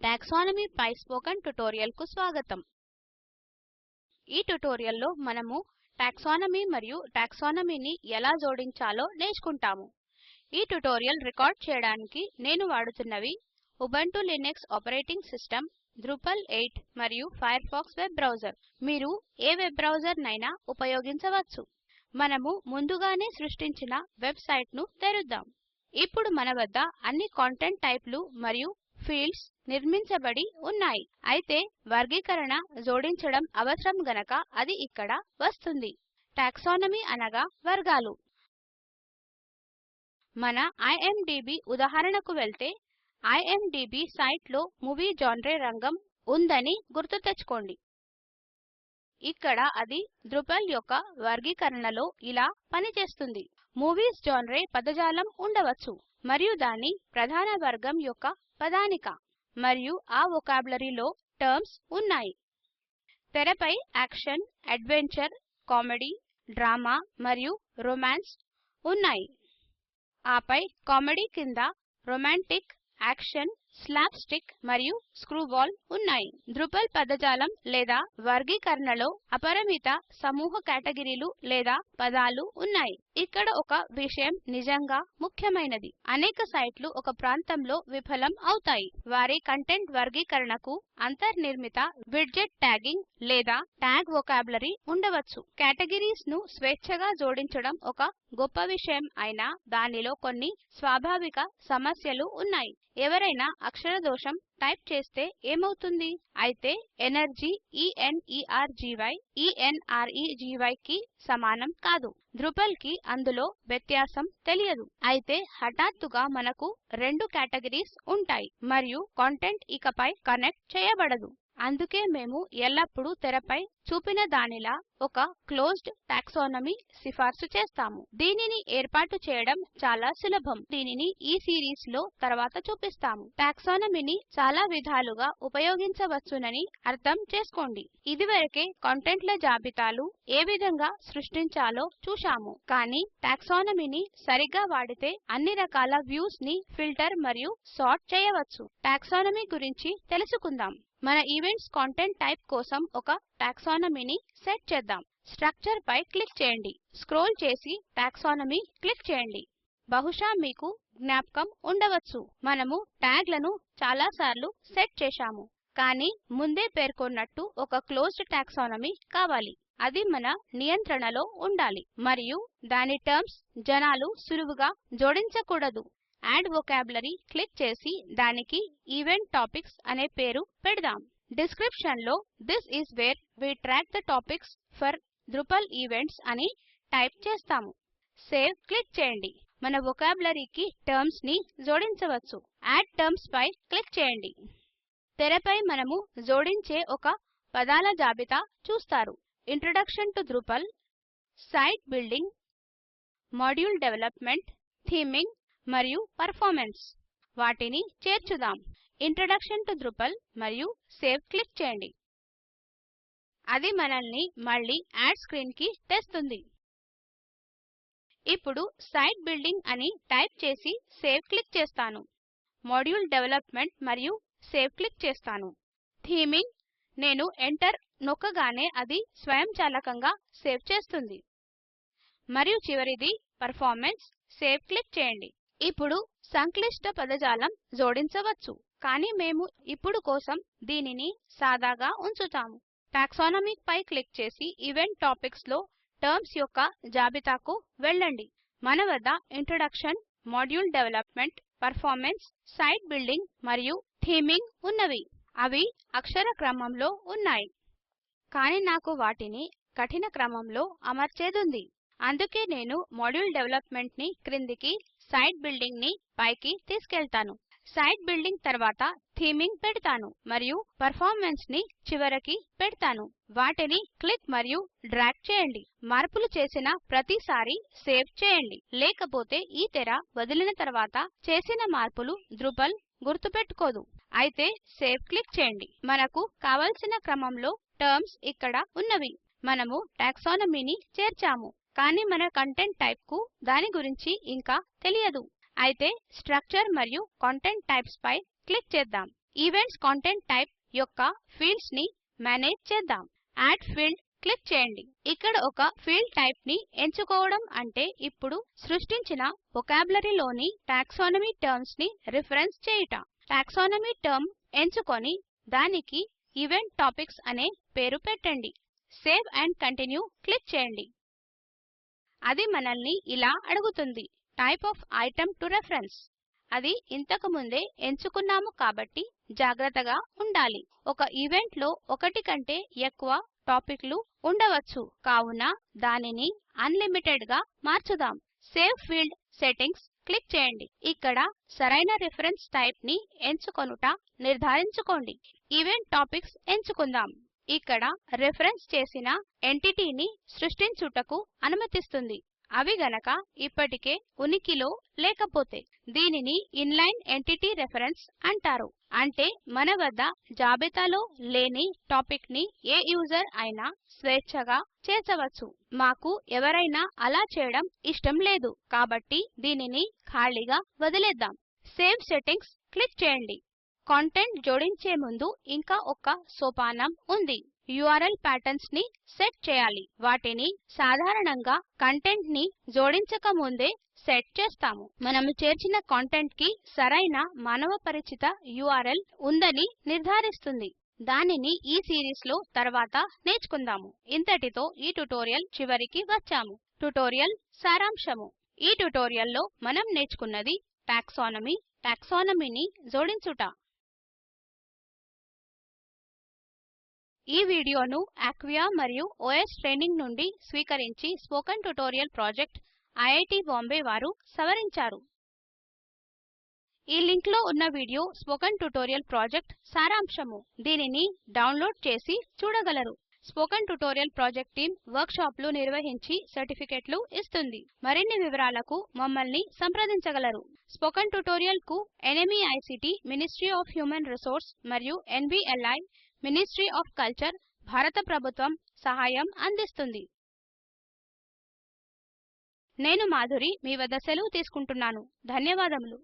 Taxonomy పై spoken tutorial కు స్వాగతం. ఈ ట్యుటోరియల్లో మనము టాక్సానమీ మరియు టాక్సానమీని ఎలా జోడించాలో నేర్చుకుంటాము. ఈ ట్యుటోరియల్ రికార్డ్ చేయడానికి నేను వాడుతున్నవి ఉబుంటూ లినక్స్ ఆపరేటింగ్ సిస్టమ్, డ్రూపల్ 8 మరియు ఫైర్ ఫాక్స్ వెబ్ బ్రౌజర్. మీరు ఏ వెబ్ బ్రౌజర్ నైనా ఉపయోగించవచ్చు. మనము ముందుగానే సృష్టించిన వెబ్ సైట్ ను తెరుద్దాం. ఇప్పుడు మన వద్ద అన్ని కంటెంట్ టైపులు మరియు ఫీల్డ్స్ నిర్మించబడి ఉన్నాయి. అయితే వర్గీకరణ జోడించడం అవసరం గనక అది ఇక్కడ వస్తుంది. టాక్సానమీ అనగా వర్గాలు. మన IMDb ఉదాహరణకు వెళ్తే IMDb సైట్ లో మూవీ జాన్రే రంగం ఉందని గుర్తు తెచ్చుకోండి. ఇక్కడ అది డ్రూపల్ యొక్క వర్గీకరణలో ఇలా పనిచేస్తుంది. మూవీస్ జాన్రే పదజాలం ఉండవచ్చు మరియు దాని ప్రధాన వర్గం యొక్క పదానిక మరియు ఆ వొకాబులరీలో టర్మ్స్ ఉన్నాయి. తెరపై యాక్షన్, అడ్వెంచర్, కామెడీ, డ్రామా మరియు రొమాన్స్ ఉన్నాయి. ఆపై కామెడీ కింద రొమాంటిక్, యాక్షన్, స్లాప్స్టిక్ మరియు స్క్రూబాల్ ఉన్నాయి. డ్రూపల్ పదజాలం లేదా వర్గీకరణలో అపరిమిత సమూహ కేటగిరీలు లేదా పదాలు ఉన్నాయి. ఇక్కడ ఒక విషయం నిజంగా ముఖ్యమైనది. అనేక సైట్లు ఒక ప్రాంతంలో విఫలం అవుతాయి. వారి కంటెంట్ వర్గీకరణకు అంతర్నిర్మిత విడ్జెట్ ట్యాగింగ్ లేదా ట్యాగ్ వొకాబులరీ ఉండవచ్చు. కేటగిరీస్ ను స్వేచ్ఛగా జోడించడం ఒక గొప్ప విషయం అయినా దానిలో కొన్ని స్వాభావిక సమస్యలు ఉన్నాయి. ఎవరైనా అక్షర దోషం టైప్ చేస్తే ఏమవుతుంది? అయితే ఎనర్జీ ENERGY కి సమానం కాదు. డ్రూపల్ కి అందులో వ్యత్యాసం తెలియదు. అయితే హఠాత్తుగా మనకు రెండు కేటగిరీస్ ఉంటాయి మరియు కంటెంట్ ఇకపై కనెక్ట్ చేయబడదు. అందుకే మేము ఎల్లప్పుడూ తెరపై చూపిన దానిలా ఒక క్లోజ్డ్ టాక్సానమీ సిఫార్సు చేస్తాము. దీనిని ఏర్పాటు చేయడం చాలా సులభం. దీనిని ఈ సిరీస్ లో తర్వాత చూపిస్తాము. టాక్సానమీని చాలా విధాలుగా ఉపయోగించవచ్చునని అర్థం చేసుకోండి. ఇదివరకే కంటెంట్ల జాబితాలు ఏ విధంగా సృష్టించాలో చూశాము. కానీ టాక్సానమీని సరిగ్గా వాడితే అన్ని రకాల వ్యూస్ ని ఫిల్టర్ మరియు సార్ట్ చేయవచ్చు. టాక్సానమీ గురించి తెలుసుకుందాం. మన ఈవెంట్స్ కంటెంట్ టైప్ కోసం ఒక టాక్సానమీని సెట్ చేద్దాం. స్ట్రక్చర్ పై క్లిక్ చేయండి. స్క్రోల్ చేసి టాక్సానమీ క్లిక్ చేయండి. బహుశా మీకు జ్ఞాపకం ఉండవచ్చు. మనము ట్యాగ్లను చాలాసార్లు సెట్ చేశాము. కానీ ముందే పేర్కొన్నట్టు ఒక క్లోజ్డ్ టాక్సానమీ కావాలి. అది మన నియంత్రణలో ఉండాలి మరియు దాని టర్మ్స్ జనాలు సులువుగా జోడించకూడదు. యాడ్ వొకాబులరీ క్లిక్ చేసి దానికి ఈవెంట్ టాపిక్స్ అనే పేరు పెడదాం. డిస్క్రిప్షన్ లో this is where we track the topics for Drupal events అని టైప్ చేస్తాము. సేవ్ క్లిక్ చేయండి. మన వొకాబులరీకి టర్మ్స్ ని జోడించవచ్చు. యాడ్ టర్మ్స్ పై క్లిక్ చేయండి. తెరపై మనము జోడించే ఒక పదాల జాబితా చూస్తారు. Introduction to Drupal, site building, module development, theming మరియు పర్ఫార్మెన్స్. వాటిని చేర్చుదాం. ఇంట్రొడక్షన్ టు డ్రూపల్ మరియు సేవ్ క్లిక్ చేయండి. అది మనల్ని మళ్ళీ యాడ్ స్క్రీన్ కి తెస్తుంది. ఇప్పుడు సైట్ బిల్డింగ్ అని టైప్ చేసి సేవ్ క్లిక్ చేస్తాను. మాడ్యూల్ డెవలప్మెంట్ మరియు సేవ్ క్లిక్ చేస్తాను. థీమింగ్ నేను ఎంటర్ నొక్కగానే అది స్వయంచాలకంగా సేవ్ చేస్తుంది. మరియు చివరిది పర్ఫార్మెన్స్. సేవ్ క్లిక్ చేయండి. ఇప్పుడు సంక్లిష్ట పదజాలం జోడించవచ్చు. కానీ మేము ఇప్పుడు కోసం దీనిని సాదాగా ఉంచుతాము. టాక్సానమీ పై క్లిక్ చేసి ఈవెంట్ టాపిక్స్ లో టర్మ్స్ యొక్క జాబితాకు వెళ్ళండి. మన వద్ద introduction, module development, performance, site building మరియు థీమింగ్ ఉన్నవి. అవి అక్షర క్రమంలో ఉన్నాయి. కానీ నాకు వాటిని కఠిన క్రమంలో అమర్చేదుంది. అందుకే నేను మాడ్యూల్ డెవలప్మెంట్ ని క్రిందికి, సైట్ బిల్డింగ్ ని పైకి తీసుకెళ్తాను. సైట్ బిల్డింగ్ తర్వాత థీమింగ్ పెడతాను మరియు పర్ఫార్మెన్స్ ని చివరికి పెడతాను. వాటిని క్లిక్ మరియు డ్రాగ్ చేయండి. మార్పులు చేసిన ప్రతిసారి సేవ్ చేయండి. లేకపోతే ఈ తెర వదిలిన తర్వాత చేసిన మార్పులు డ్రూపల్ గుర్తుపెట్టుకోదు. అయితే సేవ్ క్లిక్ చేయండి. మనకు కావలసిన క్రమంలో టర్మ్స్ ఇక్కడ ఉన్నవి. మనము టాక్సానమీని చేర్చాము. కానీ మన కంటెంట్ టైప్ కు దాని గురించి ఇంకా తెలియదు. అయితే స్ట్రక్చర్ మరియు కంటెంట్ టైప్స్ పై క్లిక్ చేద్దాం. ఈవెంట్స్ కంటెంట్ టైప్ యొక్క ఫీల్డ్స్ ని మేనేజ్ చేద్దాం. యాడ్ ఫీల్డ్ క్లిక్ చేయండి. ఇక్కడ ఒక ఫీల్డ్ టైప్ ని ఎంచుకోవడం అంటే ఇప్పుడు సృష్టించిన వొకాబులరీలోని టాక్సానమీ టర్మ్స్ ని రిఫరెన్స్ చేయుట. టాక్సానమీ టర్మ్ ఎంచుకొని దానికి ఈవెంట్ టాపిక్స్ అనే పేరు పెట్టండి. సేవ్ అండ్ కంటిన్యూ క్లిక్ చేయండి. అది మనల్ని ఇలా అడుగుతుంది, type of item to reference. అది ఇంతకు ముందే ఎంచుకున్నాము కాబట్టి జాగ్రత్తగా ఉండాలి. ఒక ఈవెంట్ లో ఒకటి కంటే ఎక్కువ టాపిక్లు ఉండవచ్చు కావున దానిని అన్లిమిటెడ్ గా మార్చుదాం. సేవ్ ఫీల్డ్ సెట్టింగ్స్ క్లిక్ చేయండి. ఇక్కడ సరైన రిఫరెన్స్ టైప్ ని ఎంచుకొనుట నిర్ధారించుకోండి. ఈవెంట్ టాపిక్స్ ఎంచుకుందాం. ఇక్కడ రిఫరెన్స్ చేసిన ఎంటిటీని సృష్టించుటకు అనుమతిస్తుంది. అవి గనక ఇప్పటికే ఉనికిలో లేకపోతే దీనిని ఇన్లైన్ ఎంటిటీ రెఫరెన్స్ అంటారు. అంటే మన వద్ద జాబితాలో లేని టాపిక్ ని ఏ యూజర్ అయినా స్వేచ్ఛగా చేర్చవచ్చు. మాకు ఎవరైనా అలా చేయడం ఇష్టం లేదు కాబట్టి దీనిని ఖాళీగా వదిలేద్దాం. సేవ్ సెట్టింగ్స్ క్లిక్ చేయండి. కంటెంట్ జోడించే ముందు ఇంకా ఒక సోపానం ఉంది. URL ప్యాటర్న్స్ ని సెట్ చేయాలి. వాటిని సాధారణంగా కంటెంట్ ని జోడించక ముందే సెట్ చేస్తాము. మనము చేర్చిన కంటెంట్ కి సరైన మానవ పరిచిత URL ఉందని నిర్ధారిస్తుంది. దానిని ఈ సిరీస్ లో తర్వాత నేర్చుకుందాము. ఇంతటితో ఈ ట్యుటోరియల్ చివరికి వచ్చాము. ట్యుటోరియల్ సారాంశము. ఈ ట్యుటోరియల్ లో మనం నేర్చుకున్నది టాక్సానమీని జోడించుట. ఈ వీడియోను ఆక్వియా మరియు OS ట్రైనింగ్ నుండి స్వీకరించి spoken tutorial project IIT Bombay వారు సవరించారు. ఈ లింక్ లో ఉన్న వీడియో స్పోకెన్ ట్యుటోరియల్ ప్రాజెక్ట్ సారాంశము. దీనిని డౌన్లోడ్ చేసి చూడగలరు. Spoken tutorial project team work షాపులు నిర్వహించి సర్టిఫికెట్లు ఇస్తుంది. మరిన్ని వివరాలకు మమ్మల్ని సంప్రదించగలరు. స్పోకెన్ ట్యుటోరియల్ కు NMEICT ministry of human resource మరియు NBLI మినిస్ట్రీ ఆఫ్ కల్చర్ భారత ప్రభుత్వం సహాయం అందిస్తుంది. నేను మాధురి మీ వద్ద సెలవు తీసుకుంటున్నాను. ధన్యవాదములు.